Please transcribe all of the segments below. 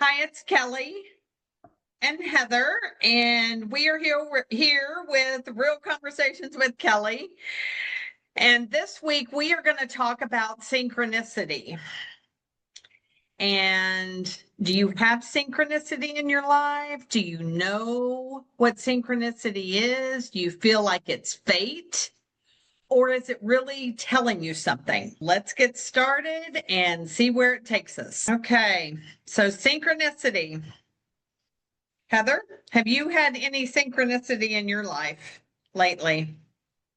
Hi, it's Kelly and Heather, and we are here with Real Conversations with Kelly. And this week we are going to talk about synchronicity. And do you have synchronicity in your life? Do you know what synchronicity is? Do you feel like it's fate? Or is it really telling you something? Let's get started and see where it takes us. Okay, so synchronicity. Heather, have you had any synchronicity in your life lately?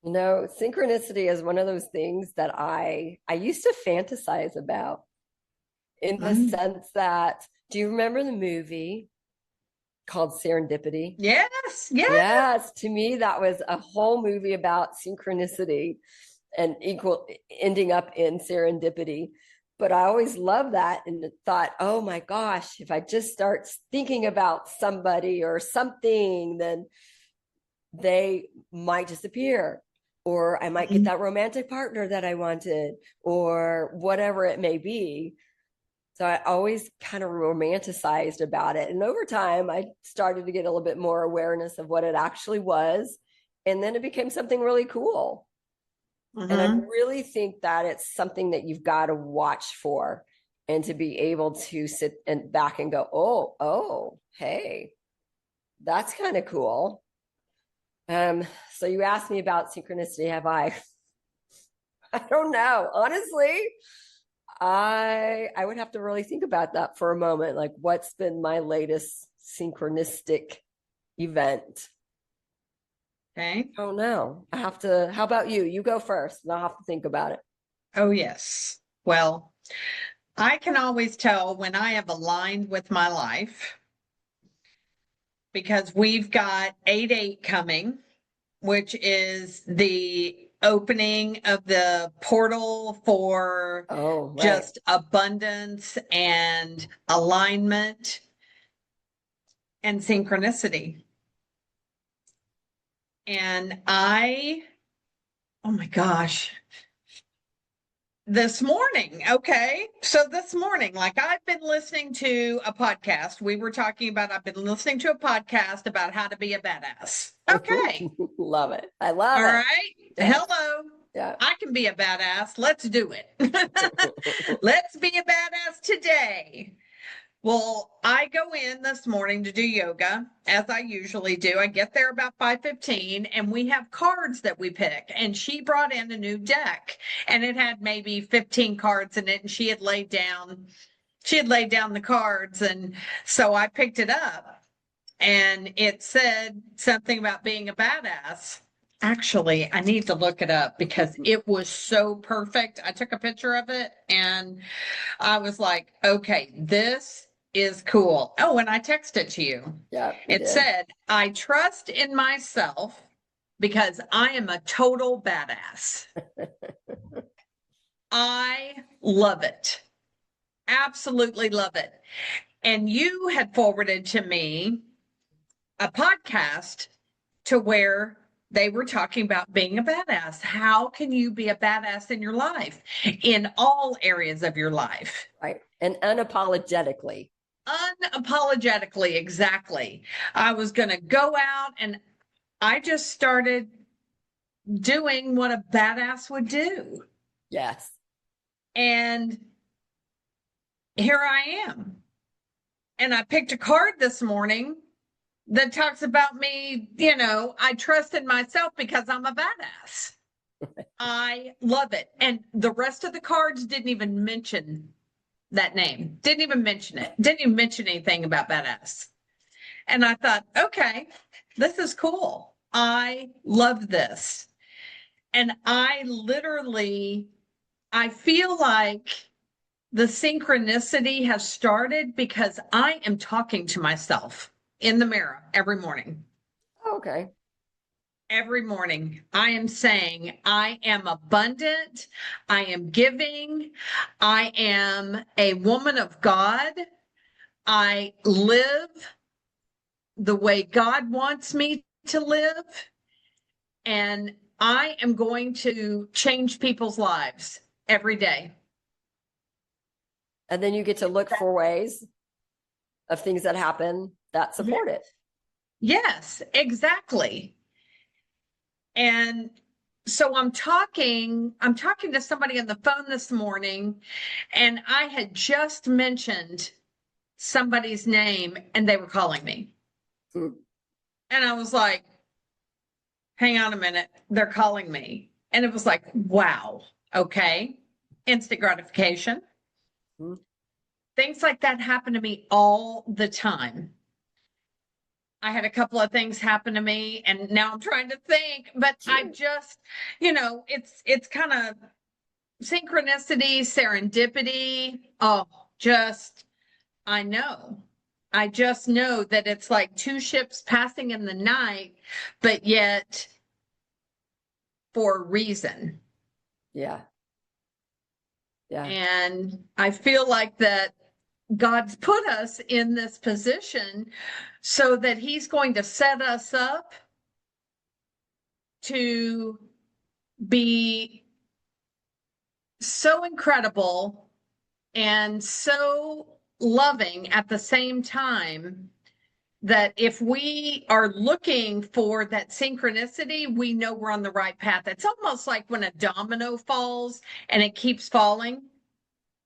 Synchronicity is one of those things that I used to fantasize about in the Mm. sense that, do you remember the movie called Serendipity? Yes, yes. Yes, to me that was a whole movie about synchronicity and equal ending up in serendipity. But I always loved that and thought, oh my gosh, if I just start thinking about somebody or something, then they might disappear, or I might get that romantic partner that I wanted, or whatever it may be. So I always kind of romanticized about it. And over time, I started to get a little bit more awareness of what it actually was. And then it became something really cool. And I Mm-hmm. really think that it's something that you've got to watch for and to be able to sit and back and go, oh, hey, that's kind of cool. So you asked me about synchronicity. Have I? I don't know. Honestly, I would have to really think about that for a moment. Like, what's been my latest synchronistic event? Okay. I don't know. I have to. How about you? You go first, and I'll have to think about it. Oh, yes. Well, I can always tell when I have aligned with my life because we've got 8/8 coming, which is the opening of the portal for Oh, right. just abundance and alignment and synchronicity. And oh my gosh, this morning. Okay. So this morning, like I've been listening to a podcast. I've been listening to a podcast about how to be a badass. Okay. Love it. I All love it. right. Yes. Hello. Yeah. I can be a badass. Let's do it. Let's be a badass today. Well, I go in this morning to do yoga as I usually do. I get there about 5:15 and we have cards that we pick. And she brought in a new deck and it had maybe 15 cards in it and she had laid down the cards and so I picked it up and it said something about being a badass. Actually, I need to look it up because it was so perfect. I took a picture of it and I was like, okay, this is cool. Oh, and I texted to you. Yeah, you It did. said, I trust in myself because I am a total badass. I love it. Absolutely love it. And you had forwarded to me a podcast to where they were talking about being a badass. How can you be a badass in your life, in all areas of your life? Right. And unapologetically. Unapologetically, exactly. I was going to go out and I just started doing what a badass would do. Yes. And here I am. And I picked a card this morning that talks about me, I trust in myself because I'm a badass. I love it. And the rest of the cards didn't even mention that name, didn't even mention it, didn't even mention anything about badass. And I thought, okay, this is cool. I love this. And I feel like the synchronicity has started because I am talking to myself in the mirror every morning. Okay. Every morning, I am saying, I am abundant. I am giving. I am a woman of God. I live the way God wants me to live. And I am going to change people's lives every day. And then you get to look for ways. of things that happen that support it. Yes, exactly. And so I'm talking to somebody on the phone this morning, and I had just mentioned somebody's name and they were calling me. Hmm. And I was like, hang on a minute, they're calling me. And it was like, wow, okay. Instant gratification. Hmm. Things like that happen to me all the time. I had a couple of things happen to me and now I'm trying to think, but I just, it's kind of synchronicity, serendipity. Oh, just, I know. I just know that it's like two ships passing in the night, but yet for a reason. Yeah. Yeah. And I feel like that God's put us in this position so that He's going to set us up to be so incredible and so loving at the same time that if we are looking for that synchronicity, we know we're on the right path. It's almost like when a domino falls and it keeps falling,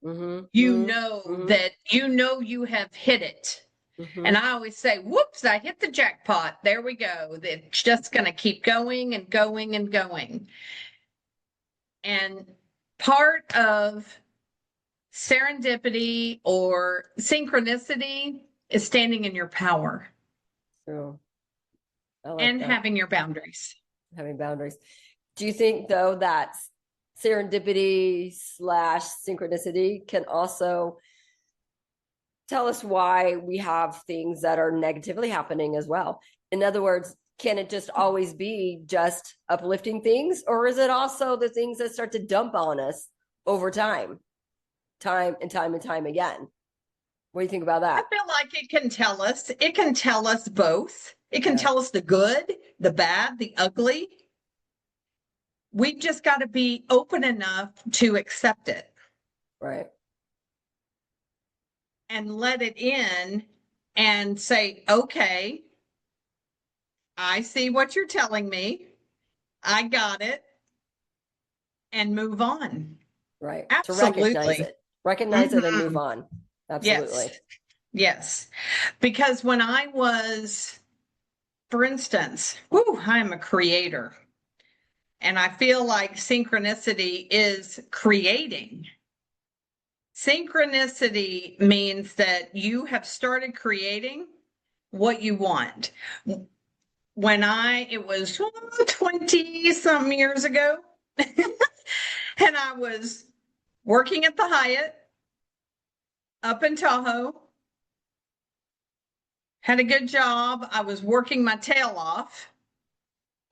Mm-hmm. you Mm-hmm. know Mm-hmm. that you have hit it. Mm-hmm. And I always say, whoops, I hit the jackpot. There we go. It's just going to keep going and going and going. And part of serendipity or synchronicity is standing in your power True. I like and that. having your boundaries. Having boundaries. Do you think though that serendipity slash synchronicity can also tell us why we have things that are negatively happening as well? In other words, can it just always be just uplifting things, or is it also the things that start to dump on us over time and time again? What do you think about I that? feel like it can tell us both. It can Yeah. tell us the good, the bad, the ugly. We've just got to be open enough to accept it Right. and let it in and say, okay, I see what you're telling me. I got it, and move on. Right. To Absolutely. recognize it and move Mhm. on. Yes. Absolutely. Yes. Because when I was, for instance, I'm a creator. And I feel like synchronicity is creating. Synchronicity means that you have started creating what you want. It was 20 some years ago, and I was working at the Hyatt up in Tahoe, had a good job. I was working my tail off,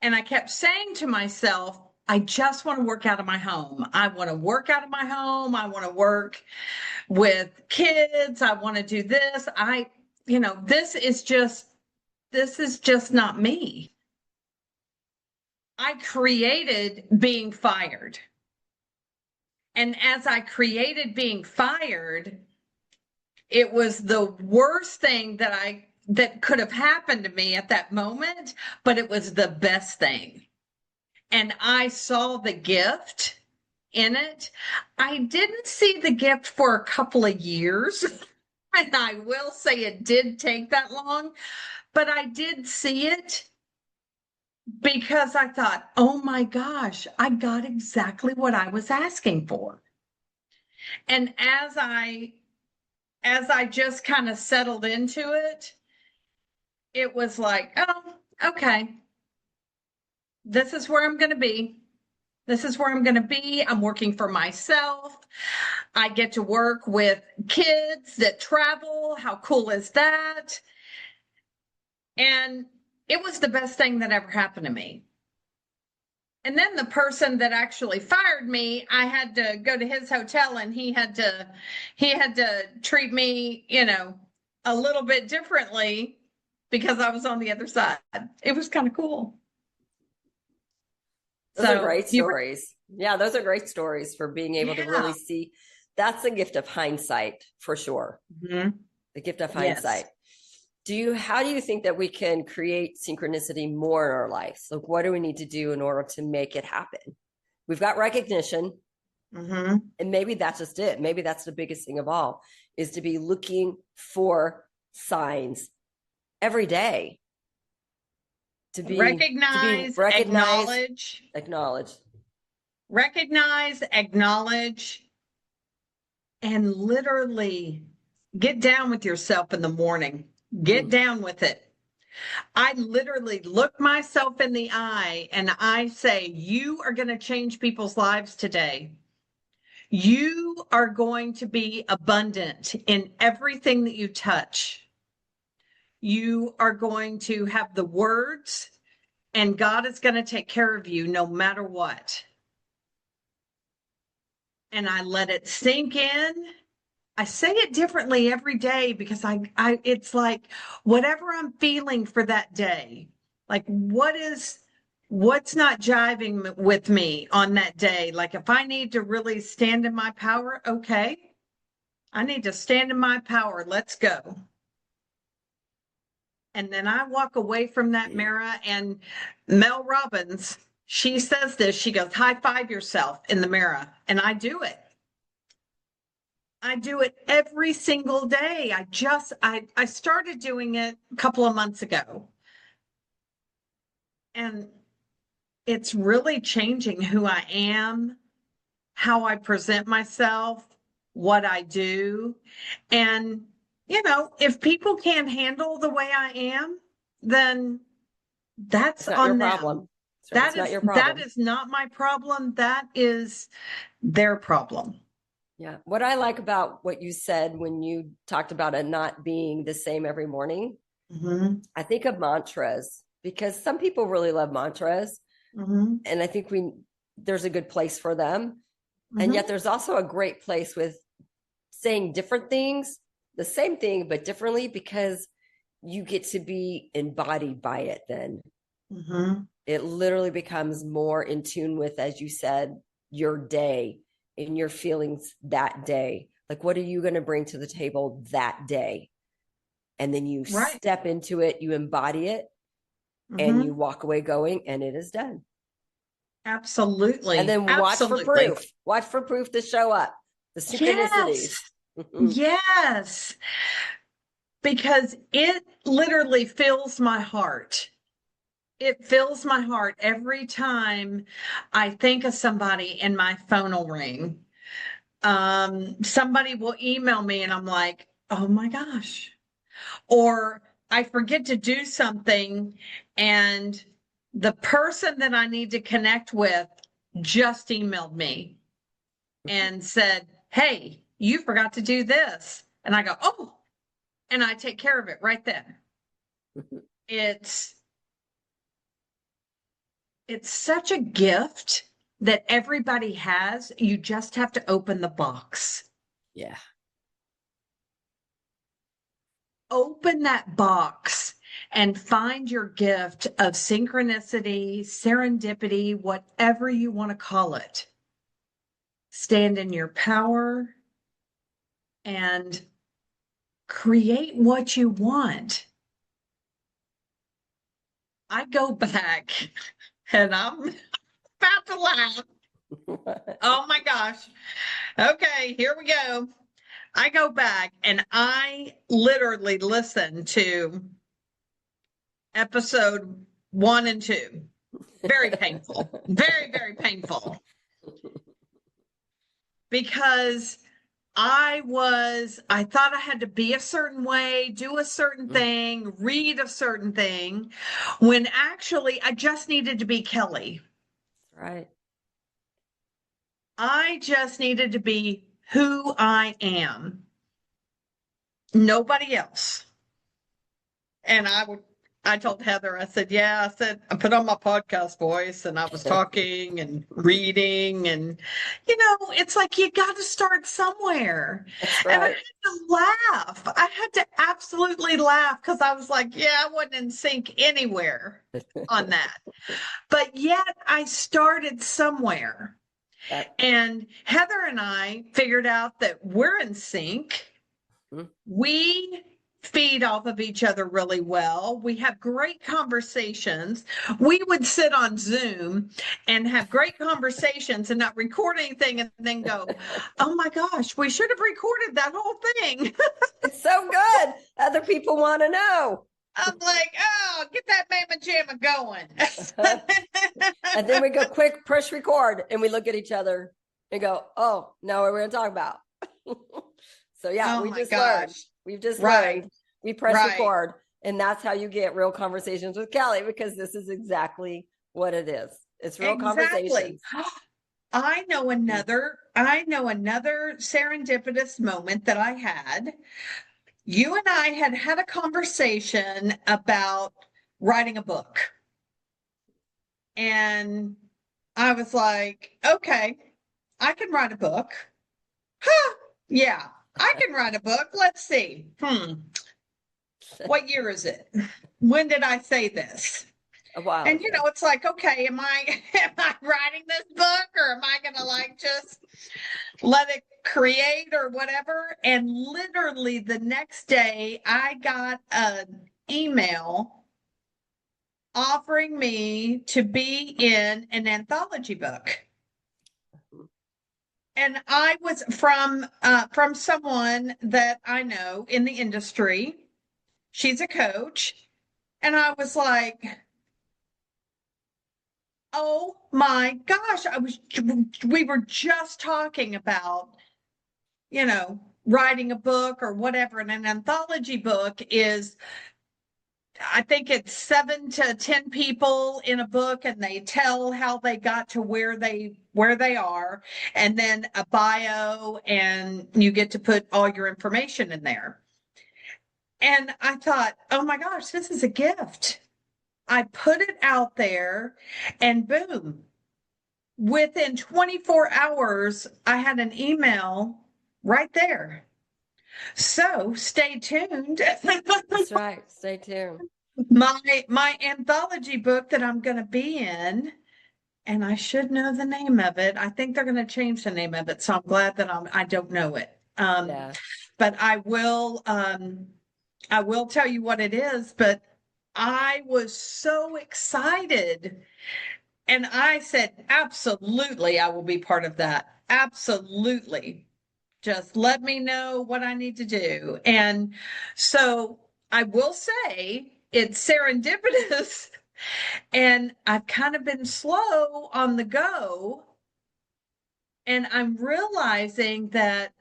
and I kept saying to myself, I just want to work out of my home. I want to work out of my home. I want to work with kids. I want to do this. This is just not me. I created being fired. And as I created being fired, it was the worst thing that could have happened to me at that moment, but it was the best thing. And I saw the gift in it. I didn't see the gift for a couple of years. And I will say it did take that long, but I did see it because I thought, oh my gosh, I got exactly what I was asking for. And as I just kind of settled into it, it was like, oh, okay, this is where I'm going to be. This is where I'm going to be. I'm working for myself. I get to work with kids that travel. How cool is that? And it was the best thing that ever happened to me. And then the person that actually fired me, I had to go to his hotel and he had to treat me, a little bit differently because I was on the other side. It was kind of cool. Those are So great stories. Yeah, those are great stories for being able to yeah. really see. That's the gift of hindsight for sure. Mhm. the gift of Yes. hindsight. How do you think that we can create synchronicity more in our lives? Like, what do we need to do in order to make it happen? We've got recognition, Mm-hmm. and maybe that's just it. Maybe that's the biggest thing of all, is to be looking for signs every day, to be Recognize, recognized, acknowledge, acknowledged. recognize, acknowledge, and literally get down with yourself in the morning. Get down with it. I literally look myself in the eye and I say, you are going to change people's lives today. You are going to be abundant in everything that you touch. You are going to have the words, and God is going to take care of you no matter what. And I let it sink in. I say it differently every day because it's like whatever I'm feeling for that day, like what's not jiving with me on that day. Like if I need to really stand in my power, okay, I need to stand in my power. Let's go. And then I walk away from that mirror, and Mel Robbins, she says this, she goes, high five yourself in the mirror. And I do it. I do it every single day. I started doing it a couple of months ago. And it's really changing who I am, how I present myself, what I do. And, if people can't handle the way I am, then that's It's not your on problem. them. Right. It's not your problem. That is not my problem. That is their problem. Yeah. What I like about what you said when you talked about it not being the same every morning, I think of mantras, because some people really love mantras. And I think there's a good place for them. And yet there's also a great place with saying different things, the same thing, but differently, because you get to be embodied by it then. It literally becomes more in tune with, as you said, your day and your feelings that day. Like, what are you going to bring to the table that day? And then you step into it, you embody it, and you walk away going, and it is done. Absolutely. And then watch for proof. Watch for proof to show up. The synchronicities. Yes. Because it literally fills my heart. It fills my heart every time I think of somebody and my phone will ring. Somebody will email me and I'm like, oh my gosh. Or I forget to do something and the person that I need to connect with just emailed me and said, hey, you forgot to do this. And I go, oh, and I take care of it right then. It's such a gift that everybody has. You just have to open the box. Yeah. Open that box and find your gift of synchronicity, serendipity, whatever you want to call it. Stand in your power and create what you want. I go back and I'm about to laugh. Oh my gosh. Okay, here we go. I go back and I literally listen to episode 1 and 2. Very painful. Very, very painful. Because I thought I had to be a certain way, do a certain thing, read a certain thing, when actually I just needed to be Kelly. Right. I just needed to be who I am. Nobody else. And I told Heather, I said, I put on my podcast voice and I was talking and reading and, it's like, you got to start somewhere. That's right. And I had to laugh. I had to absolutely laugh because I was like, I wasn't in sync anywhere on that. But yet I started somewhere. And Heather and I figured out that we're in sync. We feed off of each other really well. We have great conversations. We would sit on Zoom and have great conversations and not record anything and then go, oh my gosh, we should have recorded that whole thing. It's so good. Other people want to know. I'm like, oh, get that mamma jamma going. And then we go quick, push record, and we look at each other and go, oh, now what we're going to talk about. So yeah, Oh we my just gosh. learned. We've just Right. learned. We press Right. record, and that's how you get real conversations with Kelly, because this is exactly what it is. It's real conversations. I know another serendipitous moment that I had. You and I had a conversation about writing a book. And I was like, okay, I can write a book. Huh, yeah, I can write a book. Let's see. What year is it? When did I say this? A while And ago. it's like, okay, am I writing this book, or am I gonna like just let it create or whatever? And literally the next day I got an email offering me to be in an anthology book. And I was from someone that I know in the industry. She's a coach. And I was like, oh my gosh, we were just talking about, writing a book or whatever. And an anthology book is, I think it's 7 to 10 people in a book, and they tell how they got to where they are, and then a bio, and you get to put all your information in there. And I thought, oh my gosh, this is a gift. I put it out there, and boom, within 24 hours, I had an email right there. So stay tuned. That's right. Stay tuned. My anthology book that I'm going to be in, and I should know the name of it. I think they're going to change the name of it, so I'm glad that I don't know it. Yeah. But I will tell you what it is. But I was so excited, and I said, absolutely, I will be part of that. Absolutely. Just let me know what I need to do. And so I will say it's serendipitous, and I've kind of been slow on the go. And I'm realizing that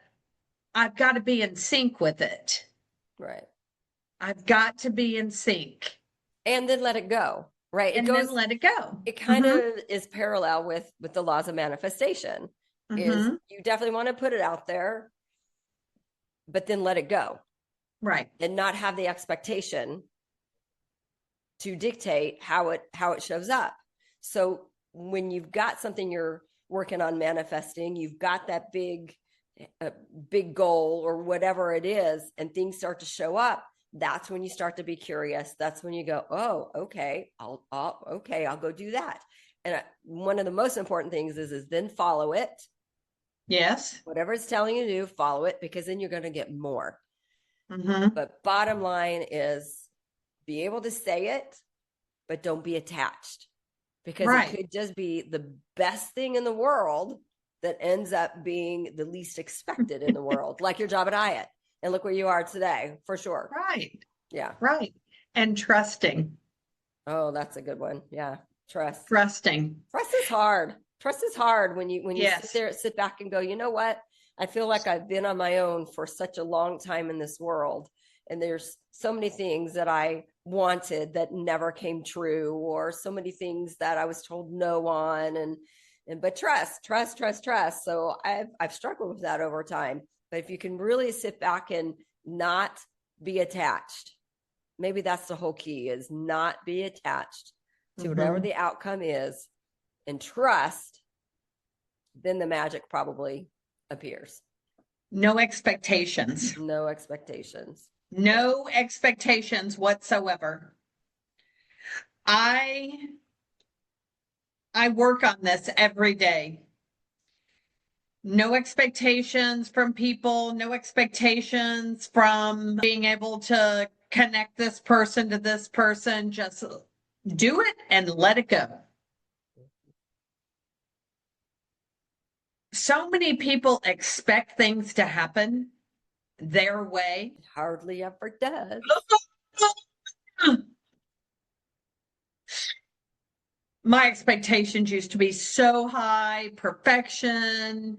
I've got to be in sync with it. Right. I've got to be in sync. And then let it go. Right. And then let it go. It kind of is parallel with the laws of manifestation. Is you definitely want to put it out there, but then let it go. Right. And not have the expectation to dictate how it shows up. So when you've got something you're working on manifesting, you've got that big goal or whatever it is, and things start to show up, that's when you start to be curious. That's when you go, oh, okay, I'll go do that. And one of the most important things is then follow it. Yes. Whatever it's telling you to do, follow it, because then you're going to get more. But bottom line is, be able to say it, but don't be attached, because it could just be the best thing in the world that ends up being the least expected in the world, like your job at Hyatt. And look where you are today, for sure. Right. Yeah. Right. And trusting. Oh, that's a good one. Yeah. Trust. Trusting. Trust is hard. Trust is hard when you Yes. sit back and go, you know what? I feel like I've been on my own for such a long time in this world. And there's so many things that I wanted that never came true, or so many things that I was told no on, but trust. So I've struggled with that over time. But if you can really sit back and not be attached, maybe that's the whole key, is not be attached to whatever the outcome is, and trust, then the magic probably appears. No expectations. No expectations. No expectations whatsoever. I work on this every day. No expectations from people, no expectations from being able to connect this person to this person. Just do it and let it go. So many people expect things to happen their way. It hardly ever does. My expectations used to be so high, perfection,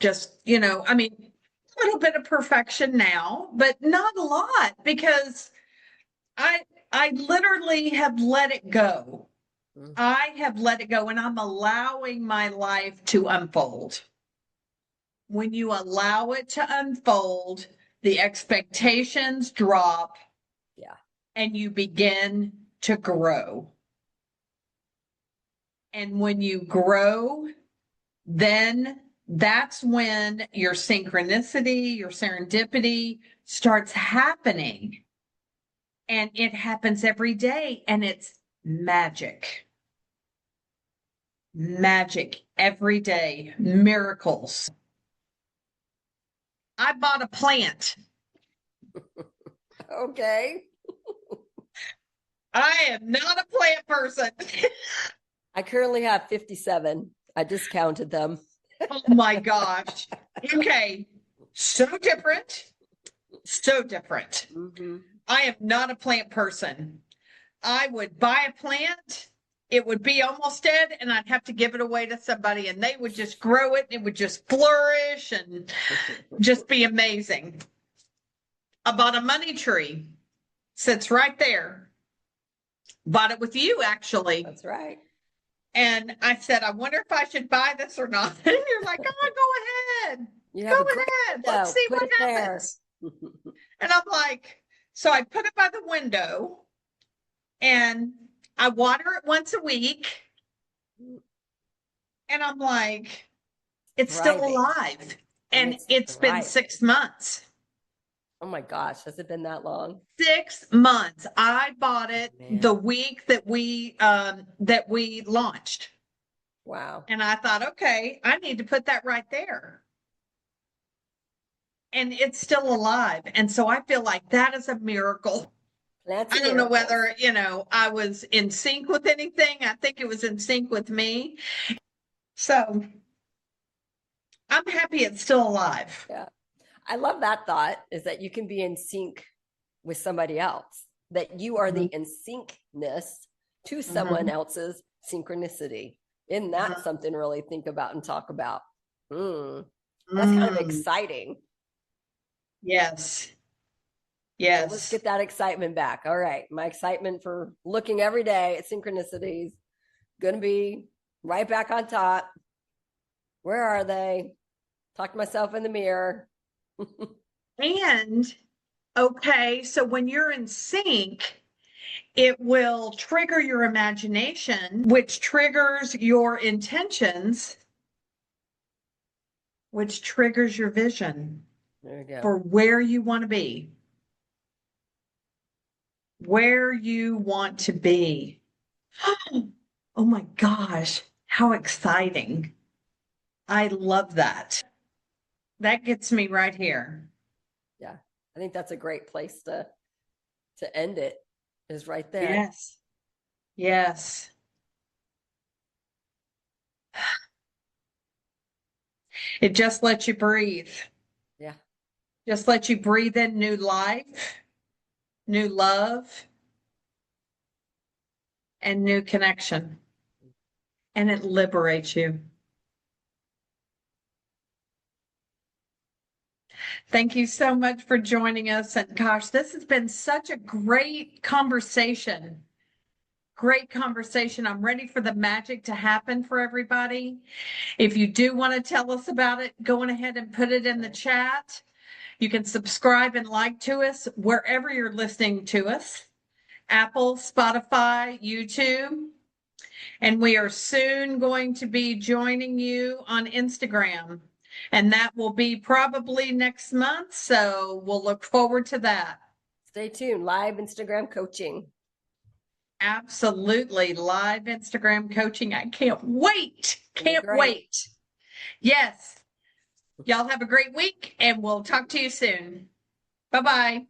just, I mean, a little bit of perfection now, but not a lot because I I literally have let it go. Mm. I have let it go and I'm allowing my life to unfold. When you allow it to unfold, the expectations drop. Yeah. And you begin to grow. And when you grow, then that's when your synchronicity, your serendipity starts happening. And it happens every day. And it's magic. Magic every day. Miracles. I bought a plant. Okay. I am not a plant person. I currently have 57. I just counted them. Oh my gosh. Okay. So different. So different. Mm-hmm. I am not a plant person. I would buy a plant, it would be almost dead, and I'd have to give it away to somebody, and they would just grow it. It would just flourish and just be amazing. I bought a money tree, sits right there. Bought it with you, actually. That's right. And I said, I wonder if I should buy this or not. And you're like, oh, go ahead. You Go have a great ahead. Let's see put what it there. happens. And I'm like, so I put it by the window and I water it once a week. And I'm like, it's still Thriving. alive. And it's it's been thriving. 6 months. Oh my gosh, has it been that long? 6 months. I bought it Man. the week that we launched. Wow. And I thought, okay, I need to put that right there. And it's still alive. And so I feel like that is a miracle. Plants I and don't know miracles. whether, I was in sync with anything. I think it was in sync with me. So I'm happy it's still alive. Yeah. I love that thought, is that you can be in sync with somebody else, that you are the in syncness to someone else's synchronicity. Isn't that something to really think about and talk about? That's kind of exciting. Yes. So Yes. let's get that excitement back. All right. My excitement for looking every day at synchronicities going to be right back on top. Where are they? Talk to myself in the mirror. And okay, so when you're in sync, it will trigger your imagination, which triggers your intentions, which triggers your vision There you go. for where you want to be. Where you want to be. Oh my gosh, how exciting. I love that. That gets me right here. Yeah. I think that's a great place to end it, is right there. Yes. Yes. It just lets you breathe. Yeah. Just let you breathe in new life, new love, and new connection. And it liberates you. Thank you so much for joining us. And gosh, this has been such a great conversation. Great conversation. I'm ready for the magic to happen for everybody. If you do want to tell us about it, go on ahead and put it in the chat. You can subscribe and like to us wherever you're listening to us. Apple, Spotify, YouTube. And we are soon going to be joining you on Instagram. And that will be probably next month. So we'll look forward to that. Stay tuned. Live Instagram coaching. Absolutely. Live Instagram coaching. I can't wait. Can't wait. Yes. Y'all have a great week and we'll talk to you soon. Bye bye.